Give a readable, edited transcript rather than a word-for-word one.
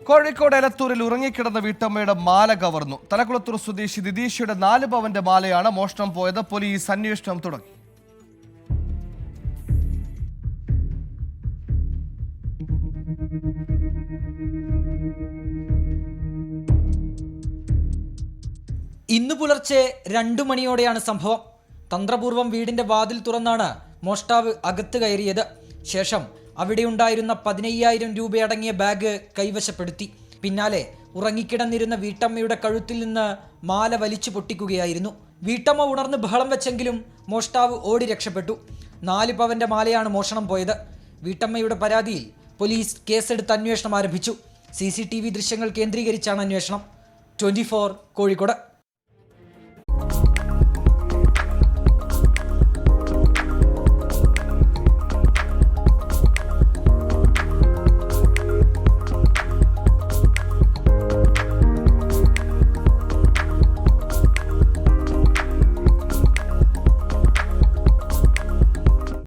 കോഴിക്കോട് എലത്തൂരിൽ ഉറങ്ങിക്കിടന്ന വീട്ടമ്മയുടെ മാല കവർന്നു. തലക്കുളത്തൂർ സ്വദേശി ദിദീഷയുടെ 4 പവന്റെ മാലയാണ് മോഷണം പോയത്. പോലീസ് അന്വേഷണം തുടങ്ങി. ഇന്നു പുലർച്ചെ 2 മണിയോടെയാണ് സംഭവം. തന്ത്രപൂർവ്വം വീടിന്റെ വാതിൽ തുറന്നാണ് മോഷ്ടാവ് അകത്ത് കയറിയത്. ശേഷം അവിടെയുണ്ടായിരുന്ന 15,000 രൂപയടങ്ങിയ ബാഗ് കൈവശപ്പെടുത്തി. പിന്നാലെ ഉറങ്ങിക്കിടന്നിരുന്ന വീട്ടമ്മയുടെ കഴുത്തിൽ നിന്ന് മാല വലിച്ചു പൊട്ടിക്കുകയായിരുന്നു. വീട്ടമ്മ ഉണർന്ന് ബഹളം വെച്ചെങ്കിലും മോഷ്ടാവ് ഓടി രക്ഷപ്പെട്ടു. 4 പവന്റെ മാലയാണ് മോഷണം പോയത്. വീട്ടമ്മയുടെ പരാതിയിൽ പോലീസ് കേസെടുത്ത് അന്വേഷണം ആരംഭിച്ചു. CCTV ദൃശ്യങ്ങൾ കേന്ദ്രീകരിച്ചാണ് അന്വേഷണം. 24 കോഴിക്കോട്.